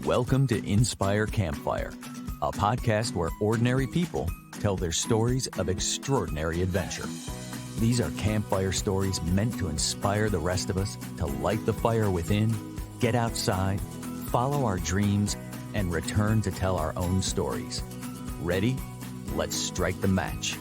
Welcome to Inspire Campfire, a podcast where ordinary people tell their stories of extraordinary adventure. These are campfire stories meant to inspire the rest of us to light the fire within, get outside, follow our dreams, and return to tell our own stories. Ready? Let's strike the match.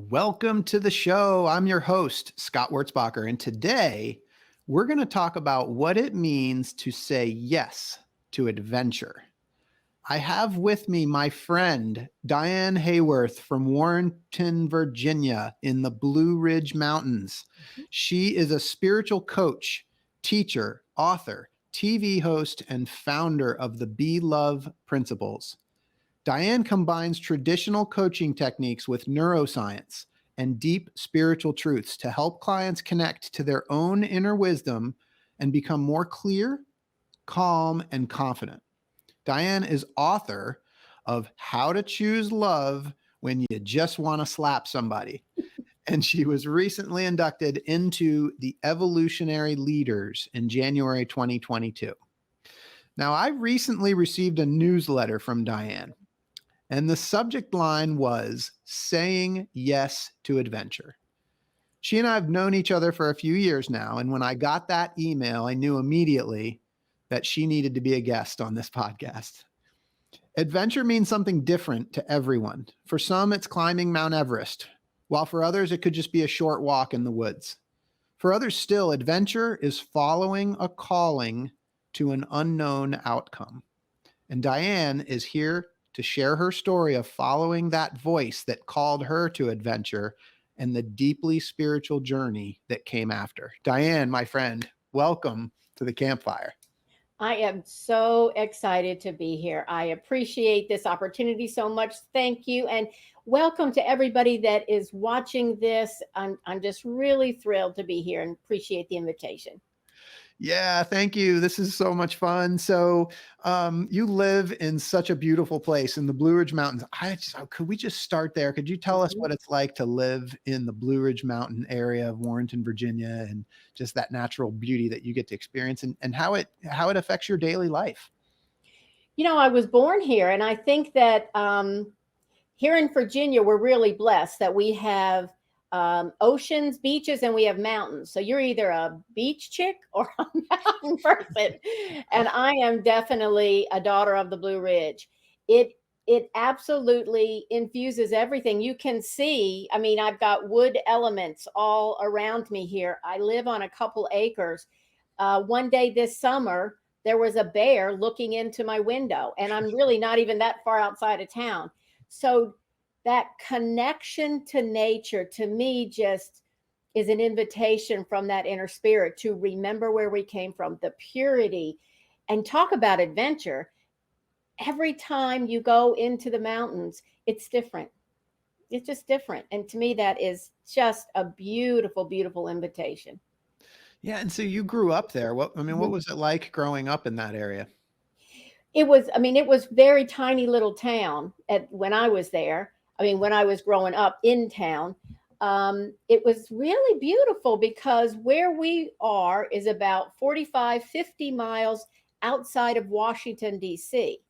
Welcome to the show. I'm your host, Scott Wurzbacher, and today we're going to talk about what it means to say yes to adventure. I have with me my friend, Diane Haworth from Warrenton, Virginia, in the Blue Ridge Mountains. She is a spiritual coach, teacher, author, TV host, and founder of the Be Love Principles. Diane combines traditional coaching techniques with neuroscience and deep spiritual truths to help clients connect to their own inner wisdom and become more clear, calm, and confident. Diane is author of How to Choose Love When You Just Want to Slap Somebody. And she was recently inducted into the Evolutionary Leaders in January 2022. Now, I recently received a newsletter from Diane, and the subject line was saying yes to adventure. She and I have known each other for a few years now, and when I got that email, I knew immediately that she needed to be a guest on this podcast. Adventure means something different to everyone. For some, it's climbing Mount Everest, while for others, it could just be a short walk in the woods. For others still, adventure is following a calling to an unknown outcome. And Diane is here to share her story of following that voice that called her to adventure and the deeply spiritual journey that came after. Diane, my friend, welcome to the campfire. I am so excited to be here. I appreciate this opportunity so much. Thank you. And welcome to everybody that is watching this. I'm just really thrilled to be here and appreciate the invitation. Yeah, thank you. This is so much fun. So you live in such a beautiful place in the Blue Ridge Mountains. Could we just start there? Could you tell us what it's like to live in the Blue Ridge Mountain area of Warrenton, Virginia, and just that natural beauty that you get to experience and how it affects your daily life? You know, I was born here, and I think that here in Virginia, we're really blessed that we have oceans, beaches, and we have mountains. So you're either a beach chick or a mountain person. And I am definitely a daughter of the Blue Ridge. It absolutely infuses everything. You can see, I mean, I've got wood elements all around me here. I live on a couple acres. One day this summer, there was a bear looking into my window, and I'm really not even that far outside of town. So that connection to nature, to me, just is an invitation from that inner spirit to remember where we came from, the purity, and talk about adventure. Every time you go into the mountains, it's different. It's just different. And to me, that is just a beautiful, beautiful invitation. Yeah. And so you grew up there. What was it like growing up in that area? It was very tiny little town when I was there. When I was growing up in town, it was really beautiful because where we are is about 45, 50 miles outside of Washington, D.C.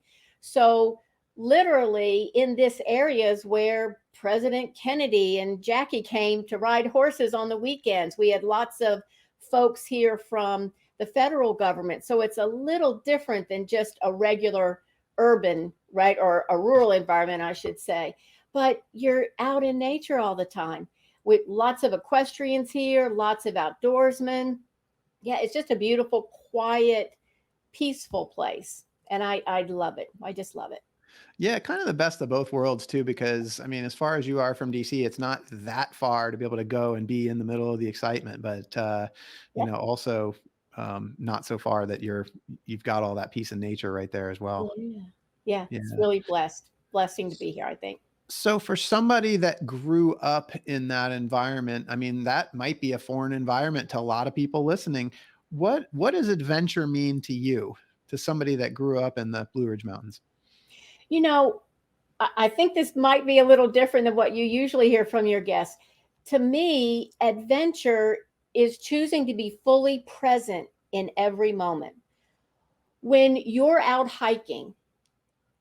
So literally in this area is where President Kennedy and Jackie came to ride horses on the weekends. We had lots of folks here from the federal government. So it's a little different than just a regular urban, right, or a rural environment, I should say. But you're out in nature all the time with lots of equestrians here, lots of outdoorsmen. Yeah, it's just a beautiful, quiet, peaceful place. And I love it. I just love it. Yeah, kind of the best of both worlds too, because as far as you are from DC, it's not that far to be able to go and be in the middle of the excitement, but also not so far that you've got all that peace in nature right there as well. Yeah. It's really blessing to be here, I think. So for somebody that grew up in that environment, that might be a foreign environment to a lot of people listening. What does adventure mean to you, to somebody that grew up in the Blue Ridge Mountains? You know, I think this might be a little different than what you usually hear from your guests. To me, adventure is choosing to be fully present in every moment. When you're out hiking,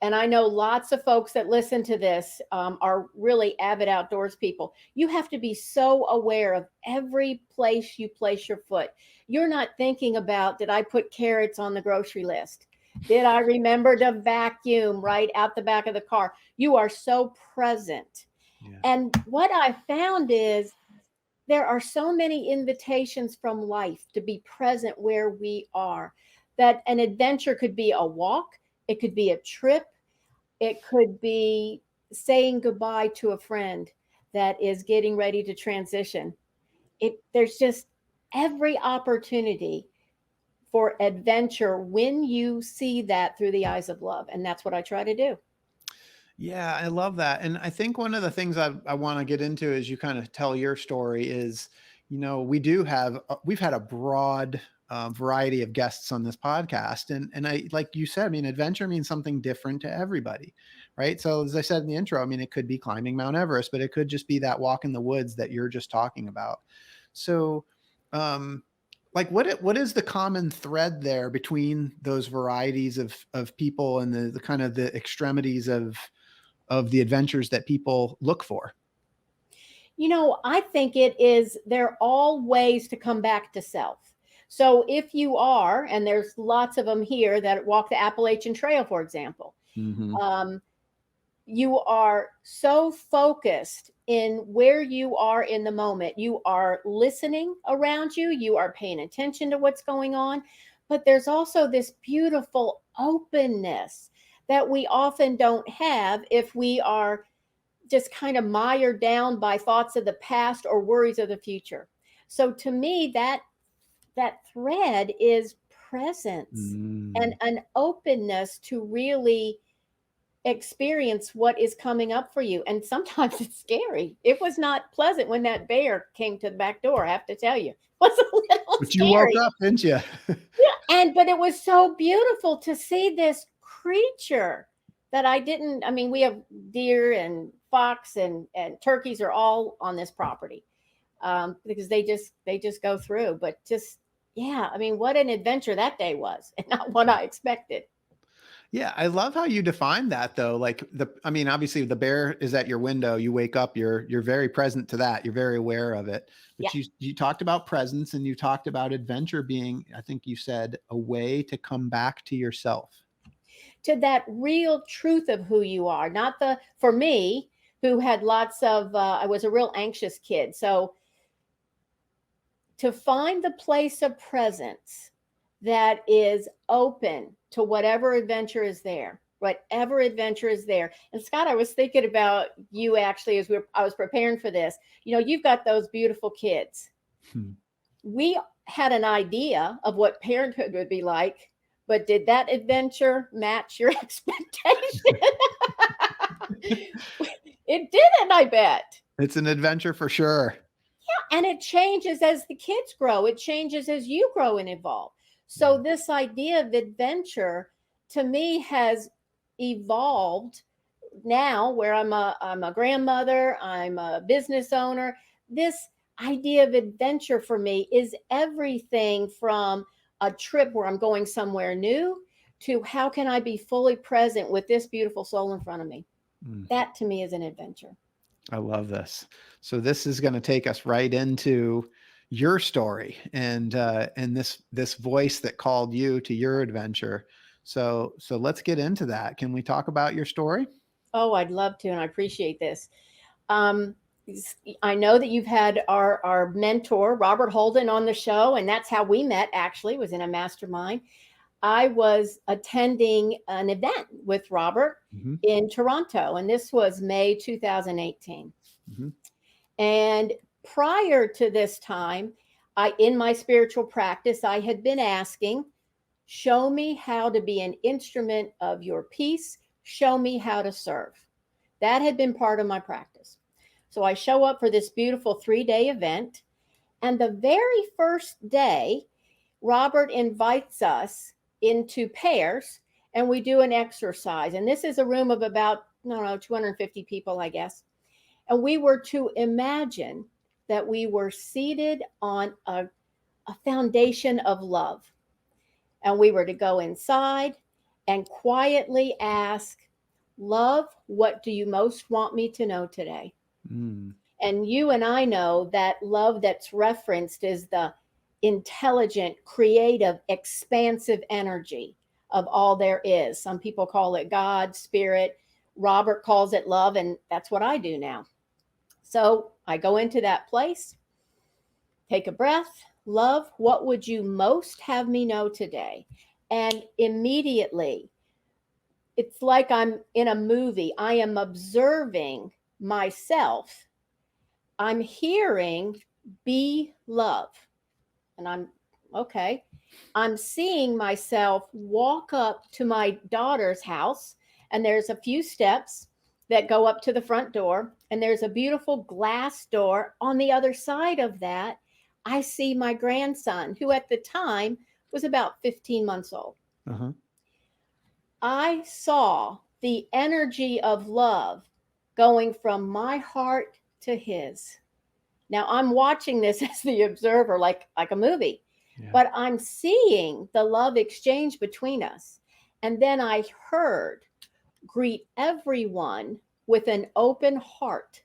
and I know lots of folks that listen to this are really avid outdoors people, you have to be so aware of every place you place your foot. You're not thinking about, did I put carrots on the grocery list? Did I remember to vacuum right out the back of the car? You are so present. Yeah. And what I found is there are so many invitations from life to be present where we are, that an adventure could be a walk, it could be a trip, it could be saying goodbye to a friend that is getting ready to transition. There's just every opportunity for adventure when you see that through the eyes of love. And that's what I try to do. Yeah, I love that. And I think one of the things I want to get into as you kind of tell your story is, we've had a broad variety of guests on this podcast. And I, like you said, I mean, adventure means something different to everybody, right? So as I said in the intro, I mean, it could be climbing Mount Everest, but it could just be that walk in the woods that you're just talking about. So, like what is the common thread there between those varieties of people and the kind of the extremities of the adventures that people look for? I think they're all ways to come back to self. So if you are, and there's lots of them here that walk the Appalachian Trail, for example, Mm-hmm. You are so focused in where you are in the moment. You are listening around you, you are paying attention to what's going on. But there's also this beautiful openness that we often don't have if we are just kind of mired down by thoughts of the past or worries of the future. So to me, that thread is presence and an openness to really experience what is coming up for you. And sometimes it's scary. It was not pleasant when that bear came to the back door, I have to tell you. It was a little But scary. you woke up, didn't you? Yeah, but it was so beautiful to see this creature that we have deer and fox and turkeys are all on this property, because they just go through. But just, yeah, I mean, what an adventure that day was, and not what I expected. Yeah, I love how you define that though. Obviously the bear is at your window, you wake up, you're very present to that. You're very aware of it. But Yeah. you talked about presence and you talked about adventure being, I think you said, a way to come back to yourself. To that real truth of who you are, not for me, who had lots of, I was a real anxious kid. So to find the place of presence that is open to whatever adventure is there. And Scott, I was thinking about you actually as I was preparing for this. You've got those beautiful kids. We had an idea of what parenthood would be like, but did that adventure match your expectation? It didn't, I bet. It's an adventure for sure. Yeah, and it changes as the kids grow. It changes as you grow and evolve. So this idea of adventure to me has evolved now, where I'm a grandmother, I'm a business owner. This idea of adventure for me is everything from a trip where I'm going somewhere new to how can I be fully present with this beautiful soul in front of me. That to me is an adventure. I love this. So this is going to take us right into your story and this voice that called you to your adventure. So let's get into that. Can we talk about your story? Oh, I'd love to, and I appreciate this. I know that you've had our mentor, Robert Holden, on the show, and that's how we met, actually, was in a mastermind. I was attending an event with Robert in Toronto, and this was May 2018. And prior to this time, in my spiritual practice, I had been asking, show me how to be an instrument of your peace. Show me how to serve. That had been part of my practice. So I show up for this beautiful 3-day event. And the very first day, Robert invites us into pairs and we do an exercise. And this is a room of about, 250 people, I guess. And we were to imagine that we were seated on a foundation of love. And we were to go inside and quietly ask, Love, what do you most want me to know today? Mm. And you and I know that love that's referenced is the intelligent, creative, expansive energy of all there is. Some people call it God, spirit. Robert calls it love, and that's what I do now. So I go into that place, take a breath. Love, what would you most have me know today? And immediately, it's like I'm in a movie. I am observing myself. I'm hearing be love. And I'm okay. I'm seeing myself walk up to my daughter's house, and there's a few steps that go up to the front door, and there's a beautiful glass door on the other side of that. I see my grandson, who at the time was about 15 months old. Uh-huh. I saw the energy of love going from my heart to his. Now I'm watching this as the observer, like a movie, Yeah. but I'm seeing the love exchange between us. And then I heard, greet everyone with an open heart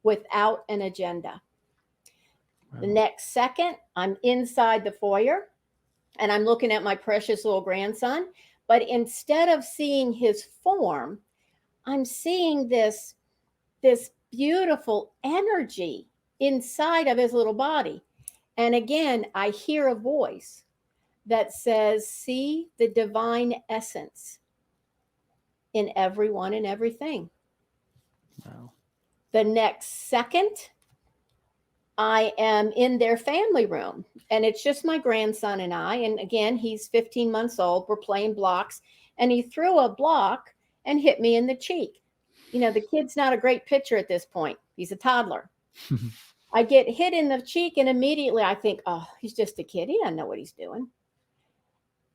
without an agenda. Wow. The next second, I'm inside the foyer and I'm looking at my precious little grandson. But instead of seeing his form, I'm seeing this beautiful energy inside of his little body. And again, I hear a voice that says, see the divine essence in everyone and everything. Wow. The next second, I am in their family room, and it's just my grandson and I. And again, he's 15 months old. We're playing blocks, and he threw a block and hit me in the cheek. You know, the kid's not a great pitcher at this point. He's a toddler. I get hit in the cheek, and immediately I think, oh, he's just a kid. He doesn't know what he's doing.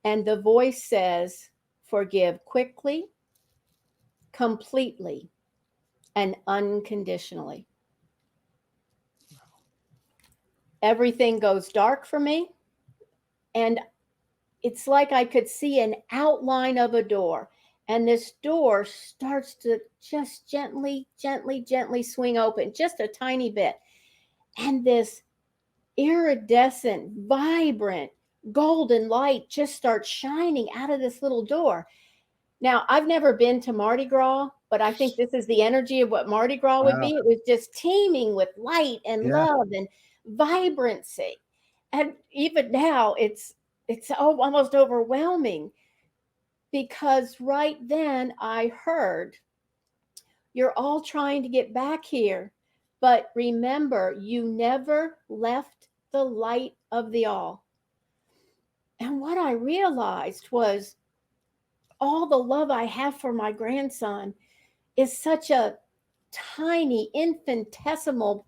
And the voice says, forgive quickly, completely, and unconditionally. Everything goes dark for me. And it's like I could see an outline of a door. And this door starts to just gently, gently, gently swing open, just a tiny bit. And this iridescent, vibrant, golden light just starts shining out of this little door. Now, I've never been to Mardi Gras, but I think this is the energy of what Mardi Gras would be. It was just teeming with light and love and vibrancy. And even now, it's almost overwhelming, because right then I heard, you're all trying to get back here, but remember, you never left the light of the all. And what I realized was, all the love I have for my grandson is such a tiny, infinitesimal,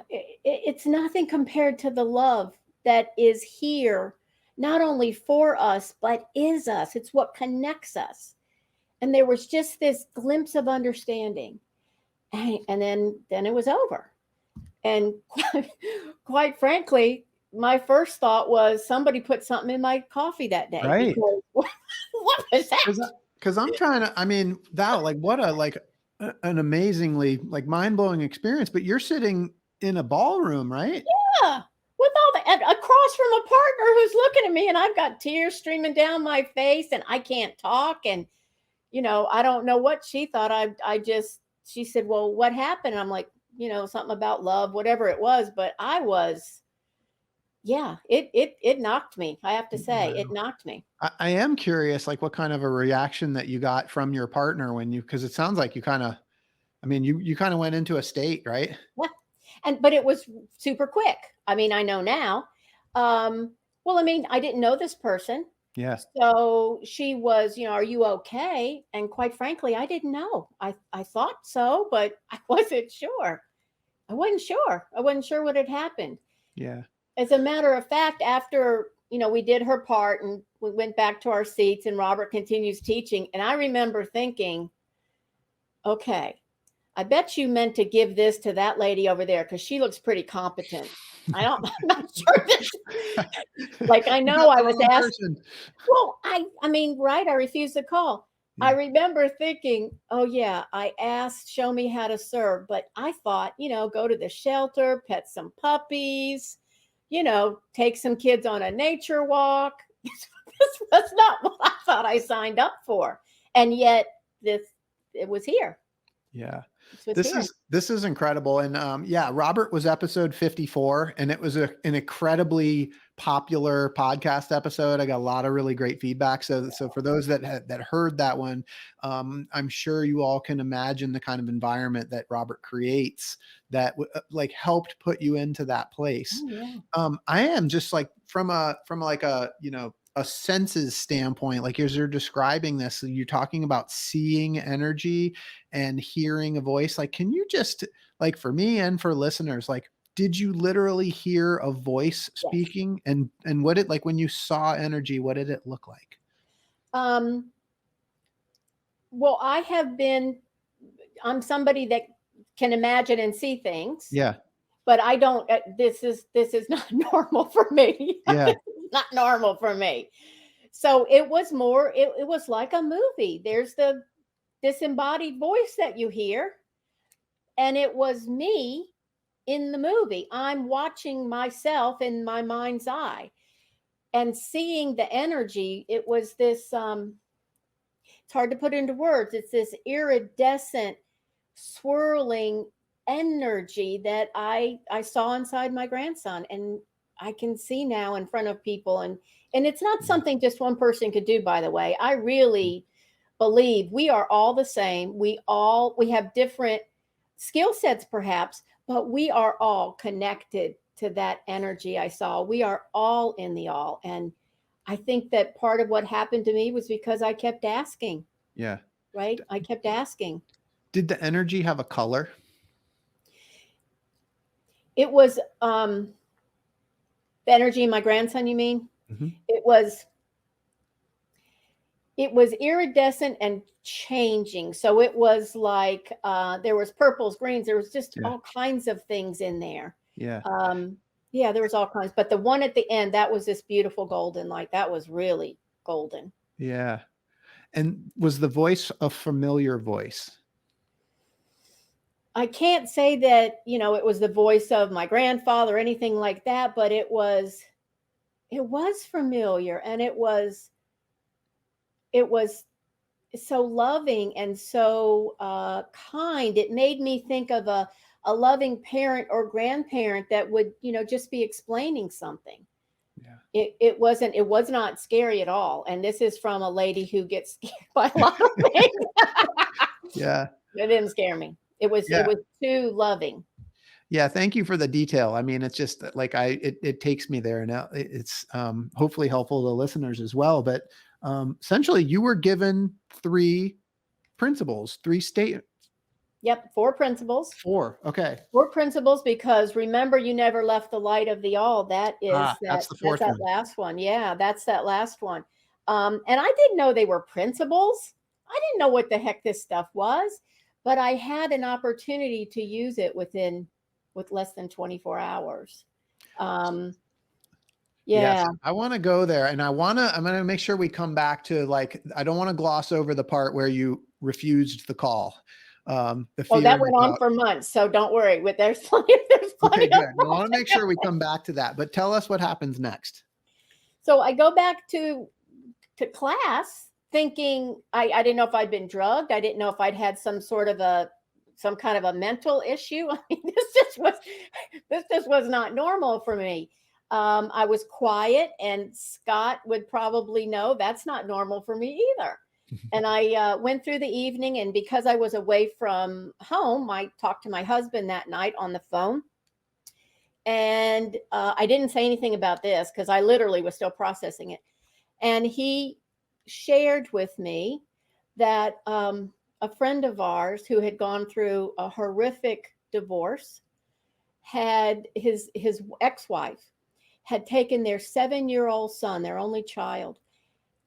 it's nothing compared to the love that is here, not only for us, but is us. It's what connects us. And there was just this glimpse of understanding. And then it was over. And quite frankly, my first thought was, somebody put something in my coffee that day. Right. Because, what was that? Because I'm trying to, I mean, that, like, what an amazingly, like, mind-blowing experience. But you're sitting in a ballroom, right? Yeah. With all the, across from a partner who's looking at me, and I've got tears streaming down my face, and I can't talk. And, you know, I don't know what she thought. She said, well, what happened? And I'm like, you know, something about love, whatever it was. But it knocked me. I have to say, it knocked me. I am curious, like, what kind of a reaction that you got from your partner because it sounds like you kind of, I mean, you kind of went into a state, right? Yeah. But it was super quick. I mean, I know now. Well, I mean, I didn't know this person. Yes. So she was, you know, are you okay? And quite frankly, I didn't know. I thought so, but I wasn't sure. I wasn't sure what had happened. Yeah. As a matter of fact, after, you know, we did her part and we went back to our seats and Robert continues teaching. And I remember thinking, okay, I bet you meant to give this to that lady over there because she looks pretty competent. I'm not sure that, like, I You know got I the was wrong asked. person. Well, I mean, right. I refused the call. I Yeah. remember thinking, oh, yeah, I asked, show me how to serve. But I thought, go to the shelter, pet some puppies, take some kids on a nature walk. This was not what I thought I signed up for. And yet it was here. Yeah. This was here. This is incredible. And yeah, Robert was episode 54, and it was an incredibly popular podcast episode. I got a lot of really great feedback. So for those that heard that one, I'm sure you all can imagine the kind of environment that Robert creates that like helped put you into that place. Oh, yeah. I am just like from like a, a senses standpoint, like as you're describing this, you're talking about seeing energy and hearing a voice. Like, can you just, like, for me and for listeners, like, did you literally hear a voice Yes. speaking? And what it, like, when you saw energy, what did it look like? Well, I'm somebody that can imagine and see things. Yeah. But I don't, this is not normal for me. Yeah. Not normal for me. So it was more, it was like a movie. There's the disembodied voice that you hear. And it was me in the movie. I'm watching myself in my mind's eye and seeing the energy. It was this, it's hard to put into words. It's this iridescent, swirling energy that I saw inside my grandson, and I can see now in front of people. And it's not something just one person could do, by the way. I really believe we are all the same. We have different skill sets perhaps, but we are all connected to that energy I saw. We are all in the all. And I think that part of what happened to me was because I kept asking. Yeah. Right? I kept asking. Did the energy have a color? It was the energy in my grandson, you mean? Mm-hmm. It was iridescent and changing. So it was like there was purples, greens, there was just all kinds of things in there. Yeah. Yeah, there was all kinds. But the one at the end, that was this beautiful golden light. That was really golden. Yeah. And was the voice a familiar voice? I can't say that, it was the voice of my grandfather or anything like that, but it was familiar, and it was so loving and so kind. It made me think of a loving parent or grandparent that would, just be explaining something. Yeah. It was not scary at all. And this is from a lady who gets scared by a lot of things. Yeah. It didn't scare me. It was too loving. Yeah. Thank you for the detail. I mean, it's just like it takes me there. Now it's hopefully helpful to listeners as well. But essentially you were given 3 principles, 3 statements. Yep. 4 principles. 4. Okay. 4 principles, because remember, you never left the light of the all. That is that's the 4th that's that last one. Yeah. That's that last one. And I didn't know they were principles. I didn't know what the heck this stuff was, but I had an opportunity to use it with less than 24 hours. Yeah. Yes, I want to go there, and I'm going to make sure we come back to, like, I don't want to gloss over the part where you refused the call. That went on for months. So don't worry. There's plenty. Okay, good. I want to make sure we come back to that, but tell us what happens next. So I go back to class thinking I didn't know if I'd been drugged. I didn't know if I'd had some kind of a mental issue. I mean, this just was not normal for me. I was quiet, and Scott would probably know that's not normal for me either. And I went through the evening, and because I was away from home, I talked to my husband that night on the phone. And I didn't say anything about this because I literally was still processing it. And he shared with me that a friend of ours who had gone through a horrific divorce had his ex-wife had taken their 7-year-old son, their only child,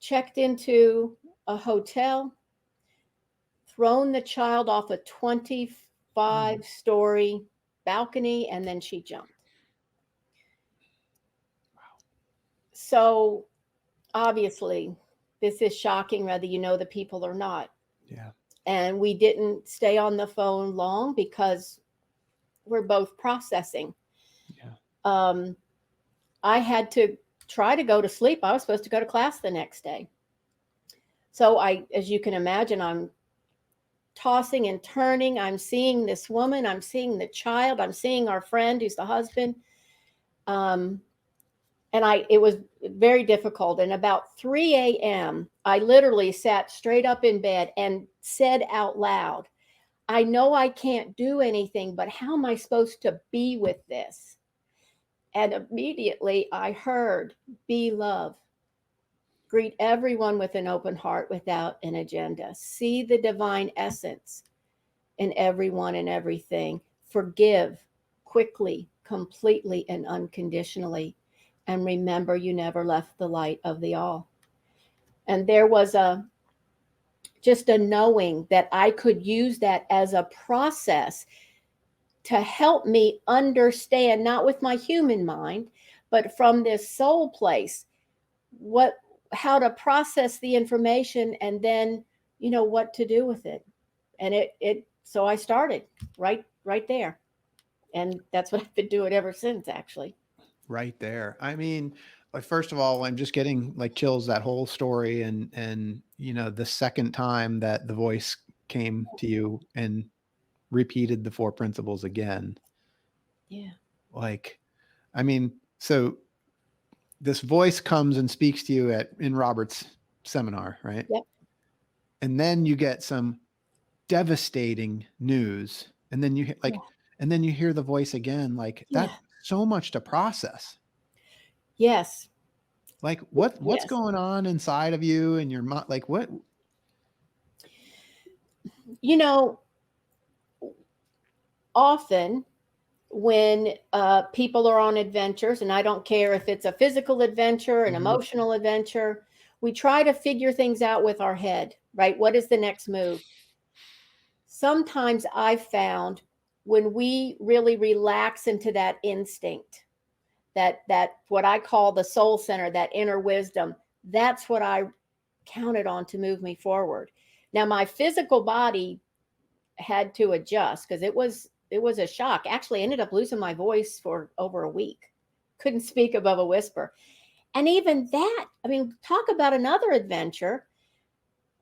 checked into a hotel, thrown the child off a 5-story balcony, and then she jumped. So obviously, this is shocking, whether you know the people or not. Yeah. And we didn't stay on the phone long because we're both processing. Yeah. I had to try to go to sleep. I was supposed to go to class the next day. So as you can imagine, I'm tossing and turning. I'm seeing this woman. I'm seeing the child. I'm seeing our friend who's the husband. And it was very difficult. And about 3 a.m., I literally sat straight up in bed and said out loud, I know I can't do anything, but how am I supposed to be with this? And immediately I heard, be love. Greet everyone with an open heart without an agenda. See the divine essence in everyone and everything. Forgive quickly, completely, and unconditionally. And remember, you never left the light of the all. And there was just a knowing that I could use that as a process to help me understand, not with my human mind, but from this soul place, how to process the information, and then, what to do with it. And so I started right there. And that's what I've been doing ever since, actually. Right there. I mean, first of all, I'm just getting like chills, that whole story. And, the second time that the voice came to you and repeated the 4 principles again. Yeah. Like, I mean, so this voice comes and speaks to you in Robert's seminar, right? Yep. And then you get some devastating news. And then and then you hear the voice again, like that, so much to process. Yes. Like what's going on inside of you and your mind? Like what? Often when people are on adventures, and I don't care if it's a physical adventure, an emotional adventure, we try to figure things out with our head, right? What is the next move? Sometimes I've found when we really relax into that instinct, that what I call the soul center, that inner wisdom, that's what I counted on to move me forward. Now, my physical body had to adjust because it was a shock. Actually, I ended up losing my voice for over a week. Couldn't speak above a whisper. And even that, I mean, talk about another adventure.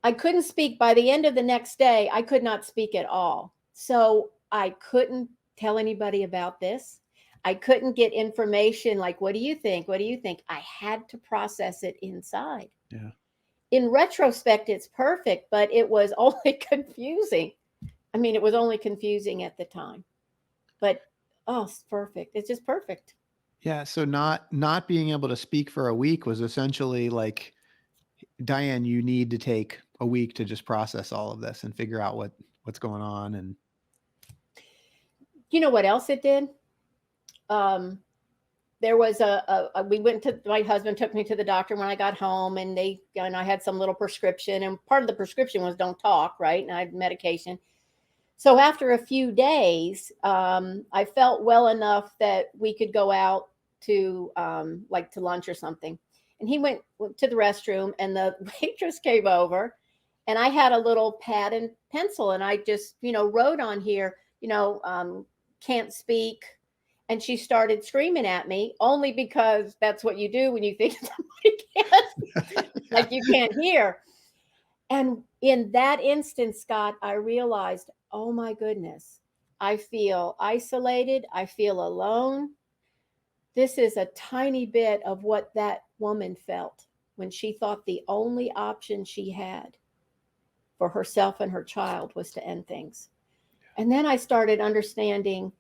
I couldn't speak. By the end of the next day, I could not speak at all. So I couldn't tell anybody about this. I couldn't get information like, what do you think? What do you think? I had to process it inside. Yeah. In retrospect, it's perfect, but it was only confusing. I mean, it was only confusing at the time. But, it's perfect. It's just perfect. Yeah. So not being able to speak for a week was essentially like, Diane, you need to take a week to just process all of this and figure out what's going on. And you know what else it did? There was my husband took me to the doctor when I got home, and I had some little prescription, and part of the prescription was don't talk, right? And I had medication. So after a few days, I felt well enough that we could go out to to lunch or something. And he went to the restroom, and the waitress came over, and I had a little pad and pencil, and I just, wrote on here, can't speak. And she started screaming at me, only because that's what you do when you think somebody can't, like you can't hear. And in that instance, Scott, I realized, oh my goodness, I feel isolated. I feel alone. This is a tiny bit of what that woman felt when she thought the only option she had for herself and her child was to end things. And then I started understanding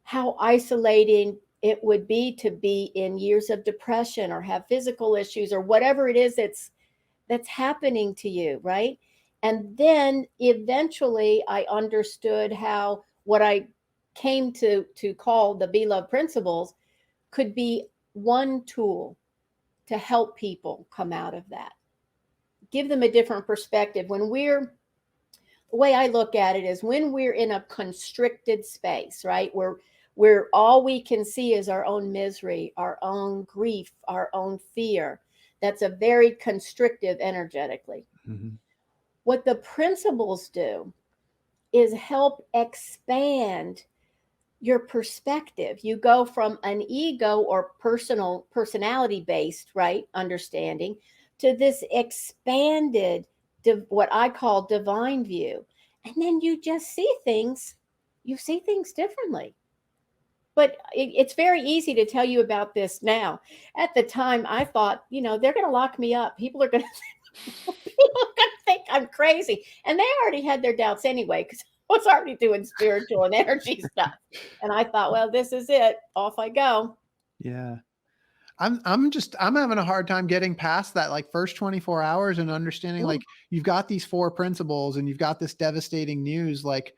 how isolating it would be to be in years of depression or have physical issues or whatever it is that's happening to you, right? And then eventually I understood how what I came to call the Be Love principles could be one tool to help people come out of that. Give them a different perspective. When we're the way I look at it is when we're in a constricted space, right? Where all we can see is our own misery, our own grief, our own fear. That's a very constrictive energetically. Mm-hmm. What the principles do is help expand your perspective. You go from an ego or personality based, right, understanding to this expanded, what I call divine view. And then you just see things, differently. But it's very easy to tell you about this now. At the time, I thought, they're going to lock me up. People are going to think I'm crazy. And they already had their doubts anyway, because I was already doing spiritual and energy stuff. And I thought, well, this is it. Off I go. Yeah. I'm having a hard time getting past that, like, first 24 hours and understanding, like, you've got these 4 principles and you've got this devastating news. Like,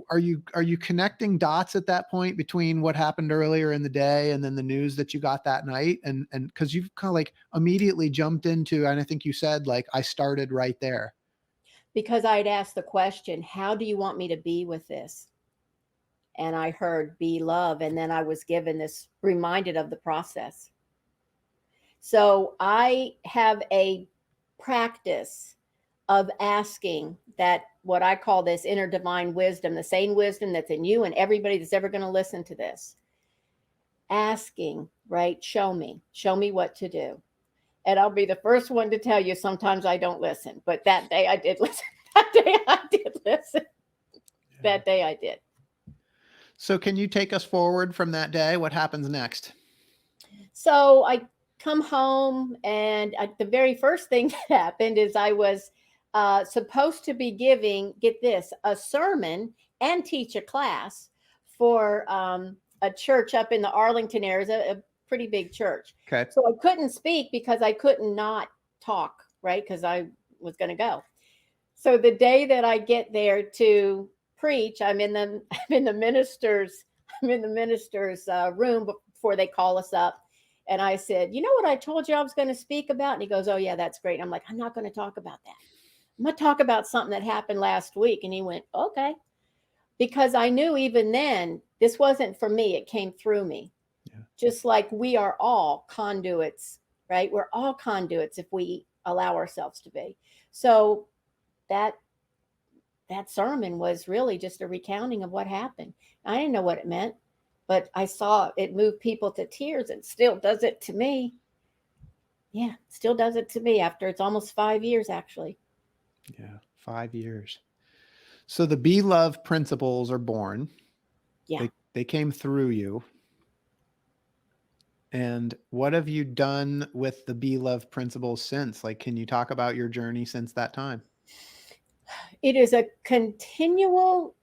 are you connecting dots at that point between what happened earlier in the day and then the news that you got that night? And cause you've kind of like immediately jumped into, and I think you said, like, I started right there. Because I'd asked the question, how do you want me to be with this? And I heard be love. And then I was given this, reminded of the process. So I have a practice of asking that, what I call this inner divine wisdom, the same wisdom that's in you and everybody that's ever going to listen to this. Asking, right? Show me what to do. And I'll be the first one to tell you, sometimes I don't listen, but that day I did listen. That day I did listen. That day I did. So can you take us forward from that day? What happens next? So I come home, and the very first thing that happened is I was supposed to be giving, get this, a sermon and teach a class for a church up in the Arlington area, a pretty big church. Okay. So I couldn't speak because I couldn't not talk, right? Because I was going to go. So the day that I get there to preach, I'm in the minister's room before they call us up. And I said, you know what I told you I was going to speak about? And he goes, oh yeah, that's great. And I'm like, I'm not going to talk about that. I'm going to talk about something that happened last week. And he went, okay. Because I knew even then, this wasn't for me. It came through me. Yeah. Just like we are all conduits, right? We're all conduits if we allow ourselves to be. So that sermon was really just a recounting of what happened. I didn't know what it meant, but I saw it move people to tears, and still does it to me. Yeah, still does it to me after it's almost 5 years, actually. Yeah, 5 years. So the Be Love principles are born. Yeah. They came through you. And what have you done with the Be Love principles since? Like, can you talk about your journey since that time? It is a continual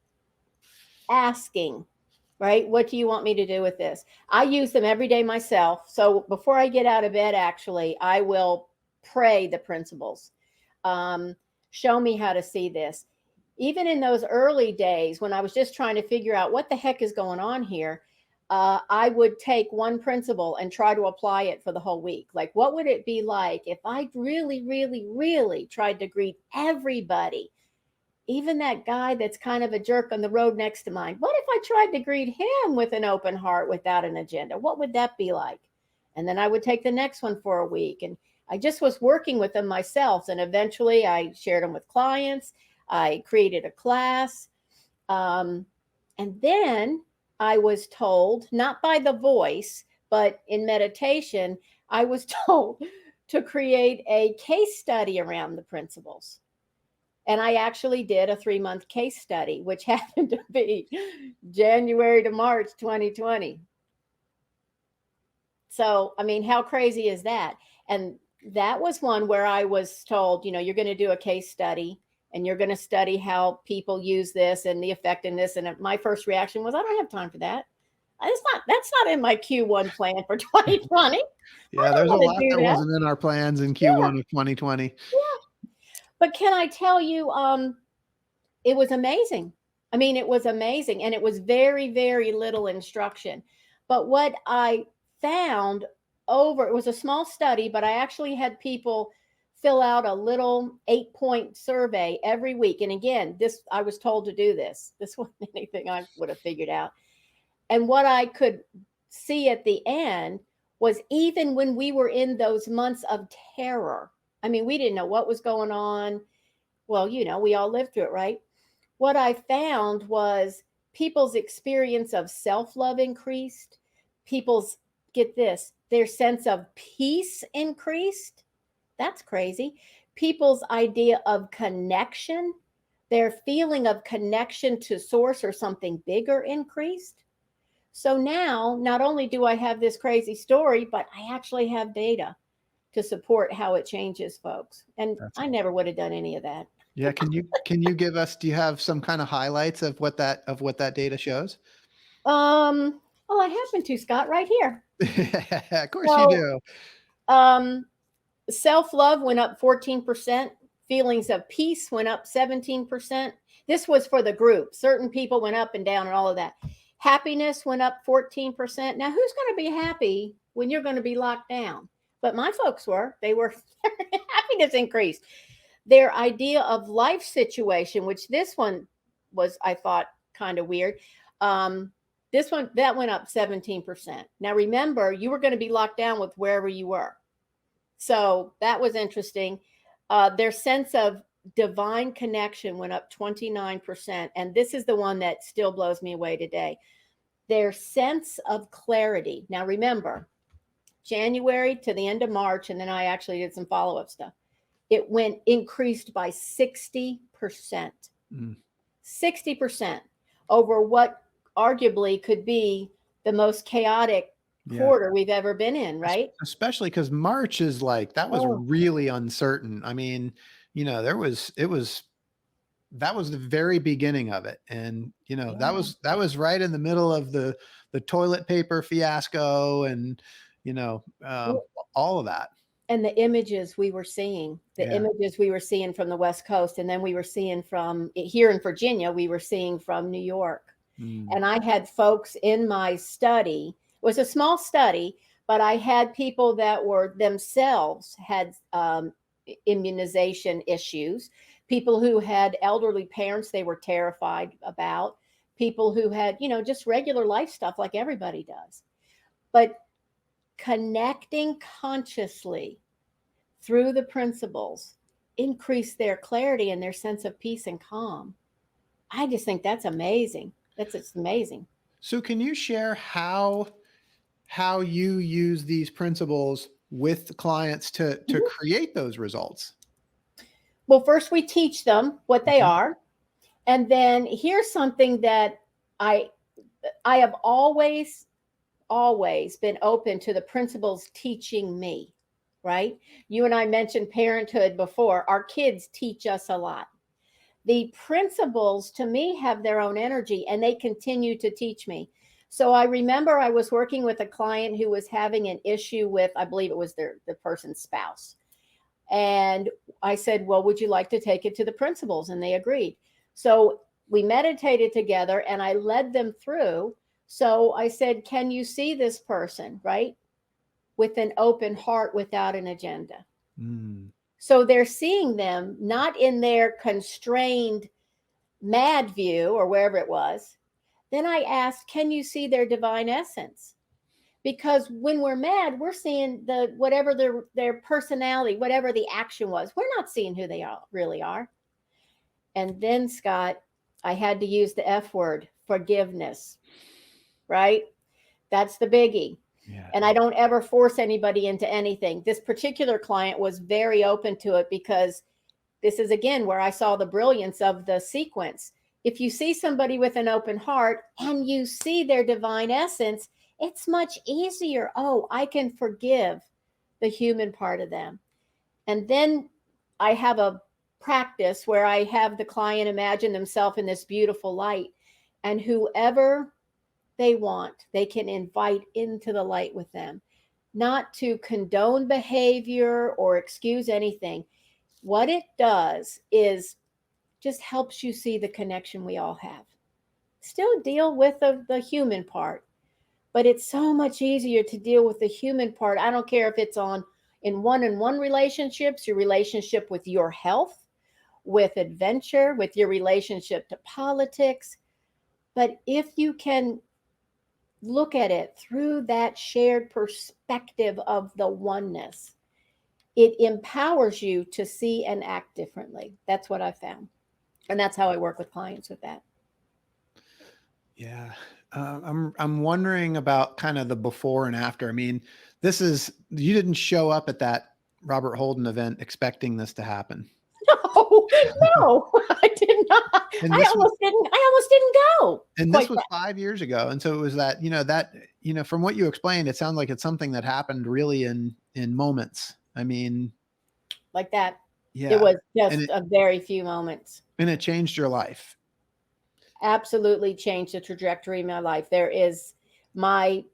asking, right? What do you want me to do with this? I use them every day myself. So before I get out of bed, actually, I will pray the principles. Show me how to see this. Even in those early days when I was just trying to figure out what the heck is going on here, I would take one principle and try to apply it for the whole week. Like, what would it be like if I really, really, really tried to greet everybody, even that guy that's kind of a jerk on the road next to mine? What if I tried to greet him with an open heart without an agenda? What would that be like? And then I would take the next one for a week. And I just was working with them myself. And eventually I shared them with clients. I created a class. And then I was told, not by the voice, but in meditation, I was told to create a case study around the principles. And I actually did a 3-month case study, which happened to be January to March 2020. So, I mean, how crazy is that? And that was one where I was told, you're going to do a case study and you're going to study how people use this and the effectiveness. And my first reaction was, I don't have time for that. That's not in my Q1 plan for 2020. Yeah, there's a lot that wasn't in our plans in Q1 of 2020. Yeah. But can I tell you, it was amazing. I mean, it was amazing. And it was very, very little instruction. But what I found it was a small study, but I actually had people fill out a little 8-point survey every week. And again, this, I was told to do this. This wasn't anything I would have figured out. And what I could see at the end was, even when we were in those months of terror, I mean, we didn't know what was going on. Well, you know, we all lived through it, right? What I found was people's experience of self-love increased. People's, get this, their sense of peace increased. That's crazy. People's idea of connection, their feeling of connection to source or something bigger increased. So now, not only do I have this crazy story, but I actually have data to support how it changes folks. And I never would have done any of that. Yeah. Can you give us, do you have some kind of highlights of what that data shows? Well, I happen to, Scott, right here. Of course you do. Self-love went up 14%. Feelings of peace went up 17%. This was for the group. Certain people went up and down and all of that. Happiness went up 14%. Now, who's going to be happy when you're going to be locked down? But my folks were. They were. Happiness increased. Their idea of life situation, which this one was, I thought, kind of weird. This one, that went up 17%. Now, remember, you were going to be locked down with wherever you were. So that was interesting. Their sense of divine connection went up 29%. And this is the one that still blows me away today. Their sense of clarity. Now, remember, January to the end of March, and then I actually did some follow-up stuff. It increased by 60%. 60% over what arguably could be the most chaotic quarter we've ever been in, right? Especially because March is like, that was really uncertain. I mean, you know, that was the very beginning of it. And, you know, that was right in the middle of the toilet paper fiasco and, you know, all of that. And the images we were seeing, images we were seeing from the West Coast, and then we were seeing from here in Virginia, we were seeing from New York. And I had folks in my study. It was a small study, but I had people that were themselves had immunization issues, people who had elderly parents they were terrified about, people who had, you know, just regular life stuff like everybody does. But connecting consciously through the principles increase their clarity and their sense of peace and calm. I just think that's amazing. It's amazing. So can you share how you use these principles with clients to create those results? Well, first we teach them what they are. And then here's something that I have always been open to the principles teaching me, right? You and I mentioned parenthood before. Our kids teach us a lot. The principles to me have their own energy and they continue to teach me. So I remember I was working with a client who was having an issue with, I believe it was the person's spouse. And I said, well, would you like to take it to the principles? And they agreed. So we meditated together and I led them through. So I said, can you see this person, right? With an open heart, without an agenda. So they're seeing them not in their constrained mad view or wherever it was. Then I asked, can you see their divine essence? Because when we're mad, we're seeing whatever their personality, whatever the action was. We're not seeing who they really are. And then, Scott, I had to use the F word, forgiveness, right? That's the biggie. Yeah. And I don't ever force anybody into anything. This particular client was very open to it because this is, again, where I saw the brilliance of the sequence. If you see somebody with an open heart and you see their divine essence, it's much easier. Oh, I can forgive the human part of them. And then I have a practice where I have the client imagine themselves in this beautiful light, and whoever they want, they can invite into the light with them, not to condone behavior or excuse anything. What it does is just helps you see the connection we all have. Still deal with the human part, but it's so much easier to deal with the human part. I don't care if it's on in one-on-one relationships, your relationship with your health, with adventure, with your relationship to politics. But if you can look at it through that shared perspective of the oneness, it empowers you to see and act differently. That's what I found. And that's how I work with clients with that. Yeah. I'm wondering about kind of the before and after. I mean, you didn't show up at that Robert Holden event expecting this to happen. No, no, I did not. And I almost didn't go. And this was 5 years ago. And so it was that, from what you explained, it sounds like it's something that happened really in moments. I mean, like that. Yeah. It was just a very few moments. And it changed your life. Absolutely changed the trajectory of my life. I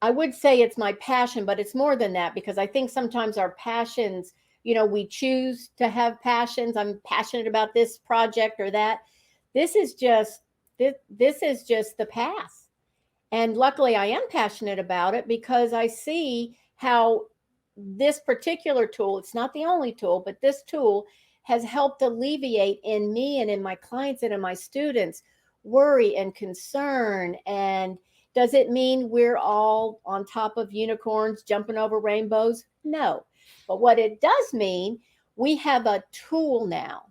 would say it's my passion, but it's more than that, because I think sometimes our passions, we choose to have passions. I'm passionate about this project or that. This is just the path. And luckily I am passionate about it, because I see how this particular tool, it's not the only tool, but this tool has helped alleviate in me and in my clients and in my students worry and concern. And does it mean we're all on top of unicorns jumping over rainbows? No. But what it does mean, we have a tool now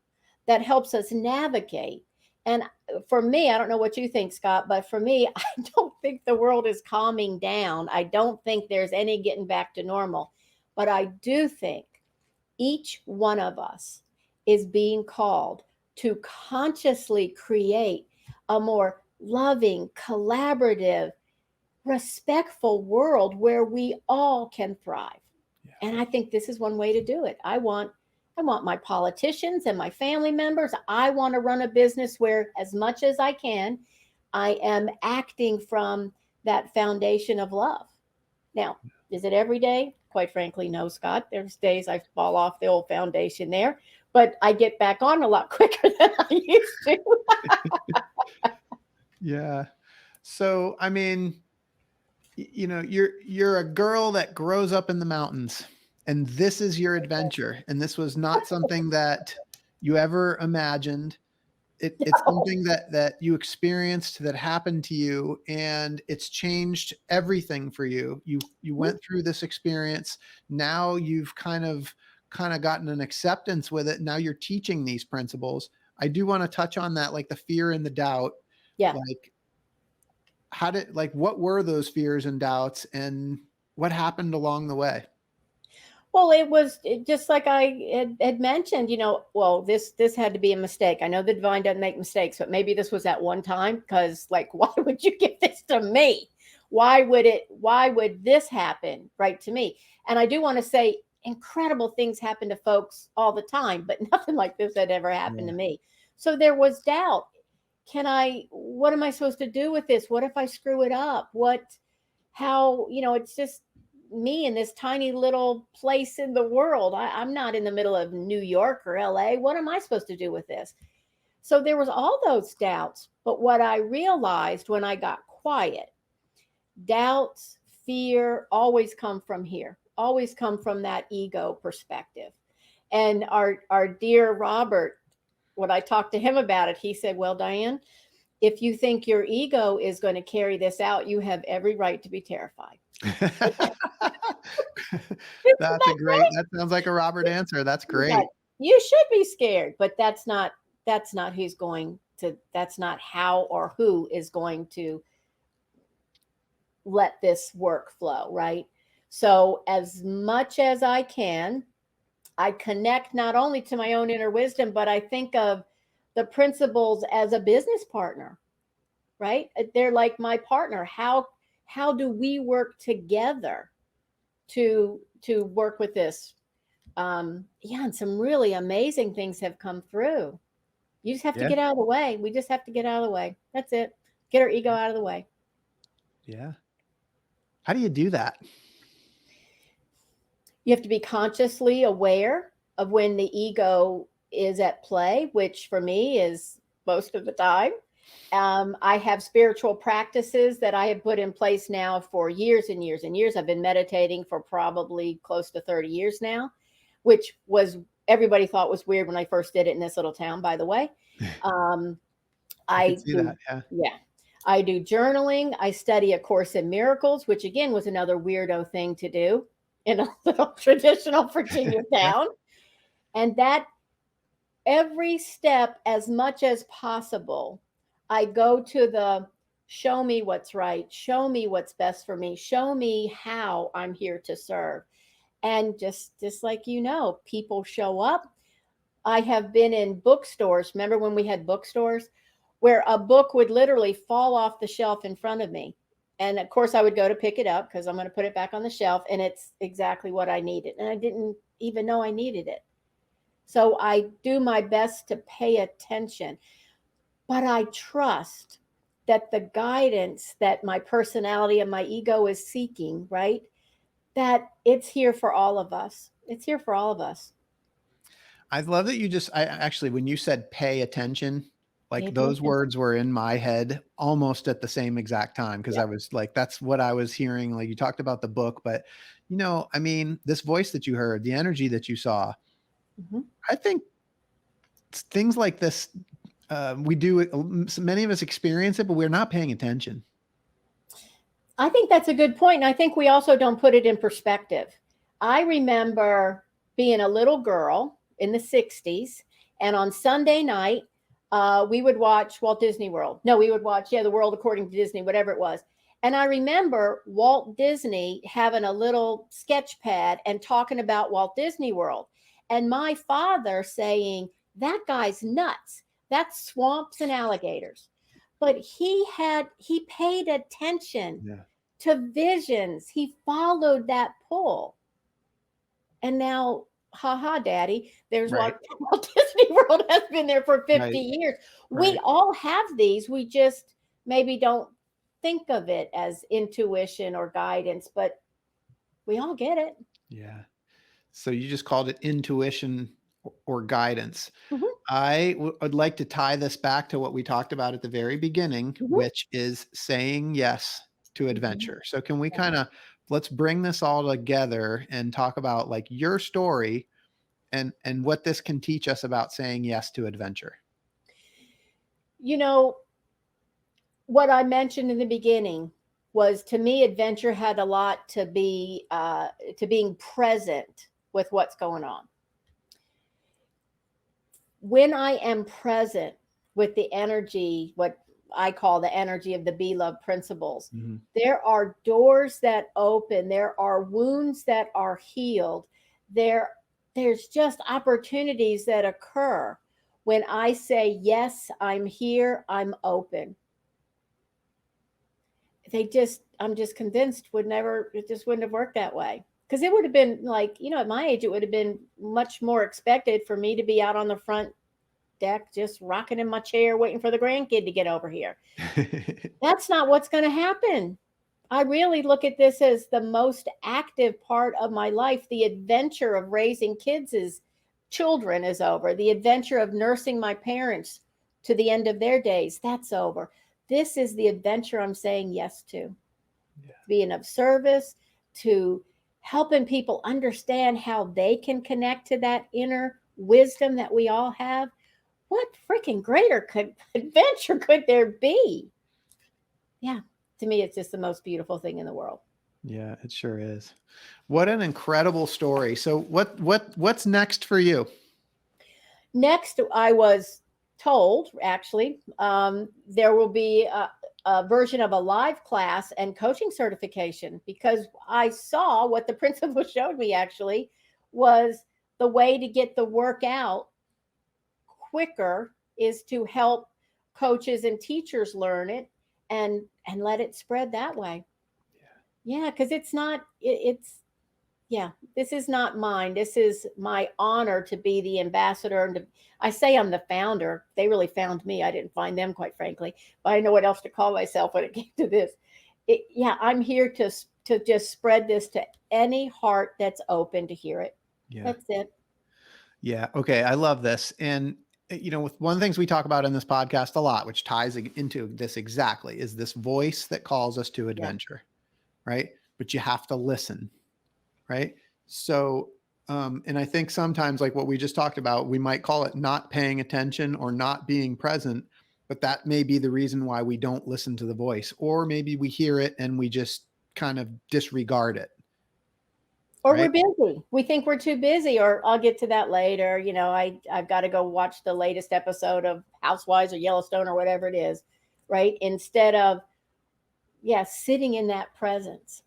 that helps us navigate. And for me, I don't know what you think, Scott, but for me, I don't think the world is calming down. I don't think there's any getting back to normal. But I do think each one of us is being called to consciously create a more loving, collaborative, respectful world where we all can thrive. Yeah. And I think this is one way to do it. I want my politicians and my family members. I want to run a business where, as much as I can, I am acting from that foundation of love. Now, is it every day? Quite frankly, no, Scott. There's days I fall off the old foundation there, but I get back on a lot quicker than I used to. Yeah. So, I mean, you're a girl that grows up in the mountains, and this is your adventure. And this was not something that you ever imagined. It's something that you experienced, that happened to you, and it's changed everything for you. You went through this experience. Now you've kind of gotten an acceptance with it. Now you're teaching these principles. I do want to touch on that, like the fear and the doubt. Yeah. What were those fears and doubts, and what happened along the way? Well, just like I had mentioned, this had to be a mistake. I know the divine doesn't make mistakes, but maybe this was at one time, because why would you give this to me? Why would this happen right to me? And I do want to say incredible things happen to folks all the time, but nothing like this had ever happened to me. So there was doubt. What am I supposed to do with this? What if I screw it up? It's just me in this tiny little place in the world. I'm not in the middle of New York or LA. What am I supposed to do with this? So there was all those doubts. But what I realized when I got quiet, doubts, fear always come from here, always come from that ego perspective. And our dear Robert, when I talked to him about it, he said, well, Diane, if you think your ego is going to carry this out, you have every right to be terrified. That sounds like a Robert answer. That's great. You should be scared, but that's not how or who is going to let this work flow, right? So as much as I can, I connect not only to my own inner wisdom, but I think of the principles as a business partner, right? They're like my partner. How do we work together to work with this? And some really amazing things have come through. You just have to get out of the way. We just have to get out of the way. That's it. Get our ego out of the way. Yeah. How do you do that? You have to be consciously aware of when the ego is at play, which for me is most of the time. I have spiritual practices that I have put in place now for years and years and years. I've been meditating for probably close to 30 years now, which was everybody thought was weird when I first did it in this little town, by the way. I can I see do, that. Yeah. yeah, I do journaling. I study A Course in Miracles, which again was another weirdo thing to do in a little traditional Virginia Yeah. town. And that every step, as much as possible, I go to the show me what's right, show me what's best for me, show me how I'm here to serve. And just like people show up. I have been in bookstores. Remember when we had bookstores where a book would literally fall off the shelf in front of me? And of course, I would go to pick it up because I'm going to put it back on the shelf. And it's exactly what I needed. And I didn't even know I needed it. So I do my best to pay attention. But I trust that the guidance that my personality and my ego is seeking, right? That it's here for all of us. It's here for all of us. I love that I actually, when you said pay attention, Pay like those attention. words were in my head almost at the same exact time. Cause I was like, that's what I was hearing. Like you talked about the book, but I mean, this voice that you heard, the energy that you saw, I think things like this, we do, many of us experience it, but we're not paying attention. I think that's a good point. And I think we also don't put it in perspective. I remember being a little girl in the 60s, and on Sunday night, we would watch Walt Disney World. No, we would watch, The World According to Disney, whatever it was. And I remember Walt Disney having a little sketch pad and talking about Walt Disney World. And my father saying, that guy's nuts. That's swamps and alligators. But he paid attention to visions. He followed that pull. And now, daddy, there's Walt Disney World has been there for 50 years. We all have these. We just maybe don't think of it as intuition or guidance, but we all get it. Yeah. So you just called it intuition or guidance. I would like to tie this back to what we talked about at the very beginning, which is saying yes to adventure. So can we let's bring this all together and talk about like your story and what this can teach us about saying yes to adventure. What I mentioned in the beginning was, to me, adventure had a lot to being present with what's going on. When I am present with the energy, what I call the energy of the Be Love principles, there are doors that open. There are wounds that are healed. There's just opportunities that occur when I say, yes, I'm here, I'm open. I'm just convinced it just wouldn't have worked that way. Because it would have been like, at my age, it would have been much more expected for me to be out on the front deck, just rocking in my chair, waiting for the grandkid to get over here. That's not what's going to happen. I really look at this as the most active part of my life. The adventure of raising children is over. The adventure of nursing my parents to the end of their days, that's over. This is the adventure I'm saying yes to. Being of service, to helping people understand how they can connect to that inner wisdom that we all have. What freaking greater adventure could there be? Yeah, to me, it's just the most beautiful thing in the world. Yeah, it sure is. What an incredible story. So what's next for you? Next, I was told, actually, there will be a version of a live class and coaching certification, because I saw what the principal showed me actually was the way to get the work out quicker is to help coaches and teachers learn it and let it spread that way. Yeah, because this is not mine. This is my honor to be the ambassador. And I say I'm the founder. They really found me. I didn't find them, quite frankly. But I didn't know what else to call myself when it came to this. I'm here to just spread this to any heart that's open to hear it. Yeah. That's it. Yeah. Okay. I love this. And with one of the things we talk about in this podcast a lot, which ties into this exactly, is this voice that calls us to adventure, right? But you have to listen, right? So, and I think sometimes, like what we just talked about, we might call it not paying attention or not being present, but that may be the reason why we don't listen to the voice, or maybe we hear it and we just kind of disregard it. Or Right? we're busy. We think we're too busy, or I'll get to that later. I've got to go watch the latest episode of Housewives or Yellowstone or whatever it is, right? Instead of, sitting in that presence.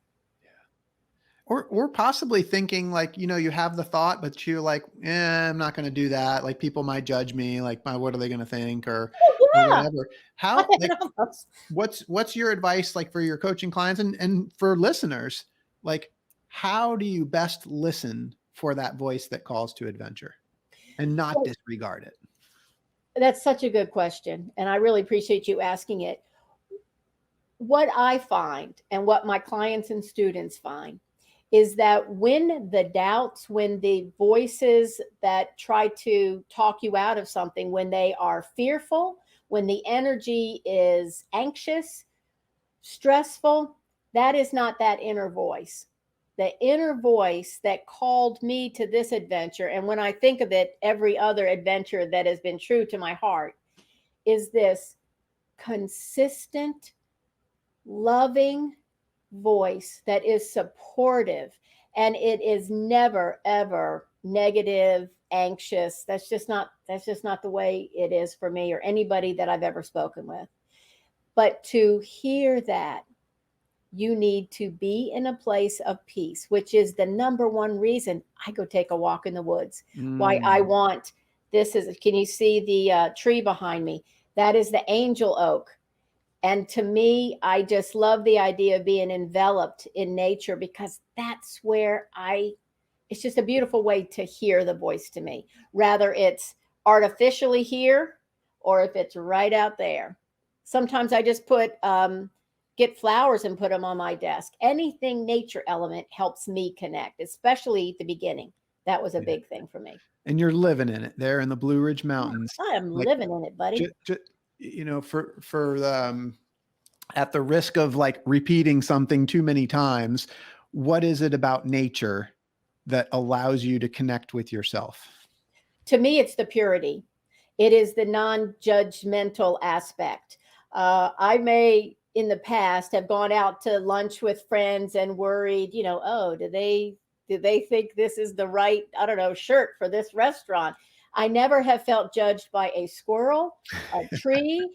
Or possibly thinking like, you have the thought, but you're like, I'm not going to do that. Like people might judge me. Like, what are they going to think or Yeah. whatever. What's your advice like for your coaching clients and for listeners? Like, how do you best listen for that voice that calls to adventure and not disregard it? That's such a good question. And I really appreciate you asking it. What I find and what my clients and students find is that when the doubts, when the voices that try to talk you out of something, when they are fearful, when the energy is anxious, stressful, that is not that inner voice. The inner voice that called me to this adventure, and when I think of it, every other adventure that has been true to my heart, is this consistent, loving voice that is supportive, and it is never ever negative, anxious. That's just not the way it is for me or anybody that I've ever spoken with. But to hear that, you need to be in a place of peace, which is the number one reason I go take a walk in the woods. Why I want can you see the tree behind me? That is the angel oak. And to me, I just love the idea of being enveloped in nature, because that's where it's just a beautiful way to hear the voice to me, rather it's artificially here or if it's right out there. Sometimes I just get flowers and put them on my desk. Anything nature element helps me connect, especially at the beginning. That was a big thing for me. And you're living in it there in the Blue Ridge Mountains. I am living in it, buddy. At the risk of like repeating something too many times, what is it about nature that allows you to connect with yourself? To me, it's the purity. It is the non-judgmental aspect. I may in the past have gone out to lunch with friends and worried, do they think this is the right, shirt for this restaurant? I never have felt judged by a squirrel, a tree.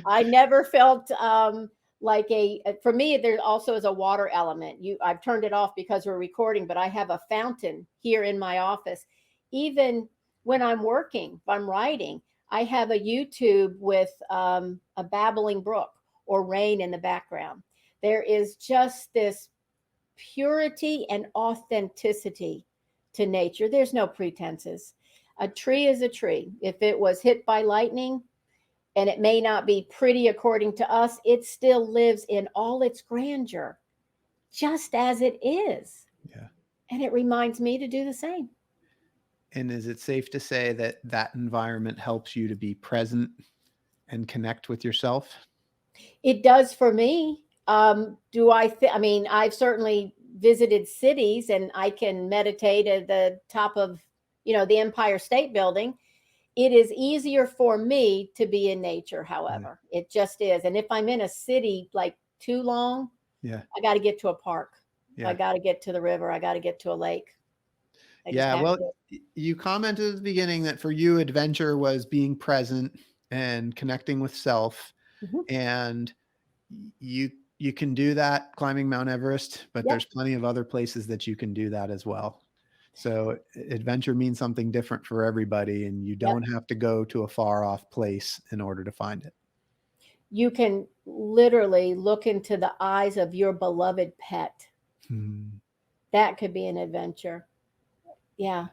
I never felt for me, there also is a water element. I've turned it off because we're recording, but I have a fountain here in my office. Even when I'm working, if I'm writing, I have a YouTube with a babbling brook or rain in the background. There is just this purity and authenticity to nature. There's no pretenses. A tree is a tree. If it was hit by lightning, and it may not be pretty according to us, it still lives in all its grandeur, just as it is. Yeah. And it reminds me to do the same. And is it safe to say that that environment helps you to be present and connect with yourself? It does for me. I've certainly visited cities, and I can meditate at the top of, the Empire State Building. It is easier for me to be in nature, however. It just is. And if I'm in a city like too long, I got to get to a park. I got to get to the river. I got to get to a lake. You commented at the beginning that for you, adventure was being present and connecting with self. Mm-hmm. And you can do that climbing Mount Everest, but there's plenty of other places that you can do that as well. So adventure means something different for everybody, and you don't have to go to a far off place in order to find it. You can literally look into the eyes of your beloved pet. That could be an adventure. Yeah,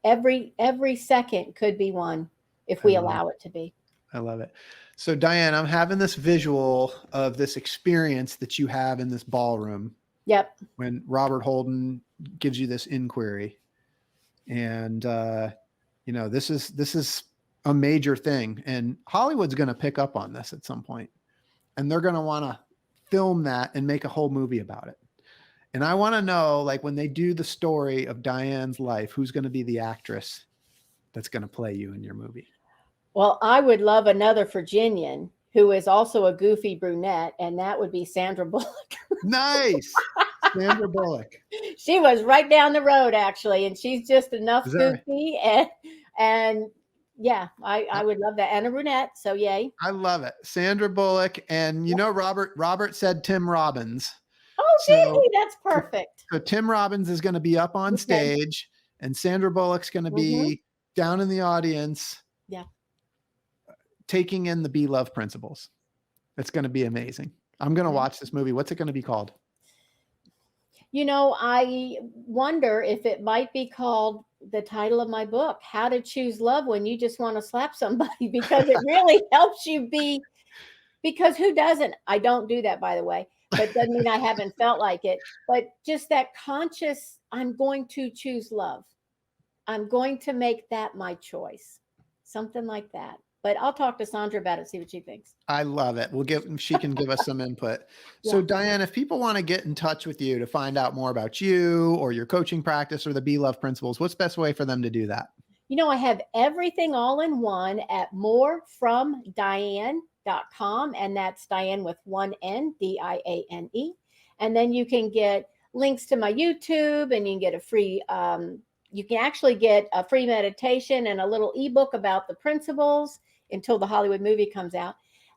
every second could be one if we allow it to be. I love it. So Diane, I'm having this visual of this experience that you have in this ballroom. Yep. When Robert Holden gives you this inquiry, and this is a major thing, and Hollywood's going to pick up on this at some point, and they're going to want to film that and make a whole movie about it. And I want to know, like, when they do the story of Diane's life, who's going to be the actress that's going to play you in your movie? Well, I would love another Virginian who is also a goofy brunette, and that would be Sandra Bullock. Nice. Sandra Bullock. She was right down the road, actually, and she's just enough Is that goofy. And yeah, I would love that. And a brunette, so yay. I love it. Sandra Bullock. And you know, Robert said Tim Robbins. Oh, So- gee, that's perfect. So Tim Robbins is going to be up on Okay. stage, and Sandra Bullock's going to be down in the audience. Yeah. Taking in the Be Love principles. It's going to be amazing. I'm going to watch this movie. What's it going to be called? You know, I wonder if it might be called the title of my book, How to Choose Love When You Just Want to Slap Somebody, because it really helps you be, because who doesn't? I don't do that, by the way, but doesn't mean I haven't felt like it, but just that conscious, I'm going to choose love. I'm going to make that my choice. Something like that. But I'll talk to Sandra about it, see what she thinks. I love it. She can give us some input. So Yeah. Diane, if people want to get in touch with you to find out more about you or your coaching practice or the Be Love principles, what's the best way for them to do that? You know, I have everything all in one at morefromdiane.com, and that's Diane with one N, Diane. And then you can get links to my YouTube, and you can get a free, you can actually get a free meditation and a little ebook about the principles until the Hollywood movie comes out.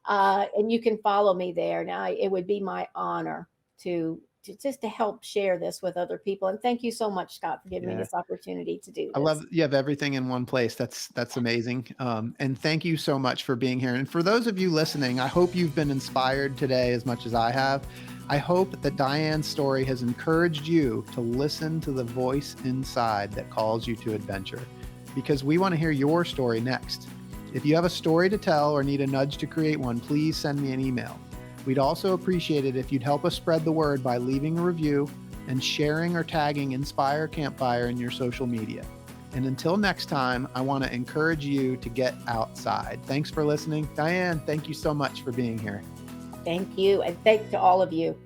And you can follow me there. Now, it would be my honor to just to help share this with other people. And thank you so much, Scott, for giving me this opportunity to do this. I love you have everything in one place. That's amazing. And thank you so much for being here. And for those of you listening, I hope you've been inspired today as much as I have. I hope that Diane's story has encouraged you to listen to the voice inside that calls you to adventure, because we want to hear your story next. If you have a story to tell or need a nudge to create one, please send me an email. We'd also appreciate it if you'd help us spread the word by leaving a review and sharing or tagging Inspire Campfire in your social media. And until next time, I want to encourage you to get outside. Thanks for listening. Diane, thank you so much for being here. Thank you. And thank to all of you.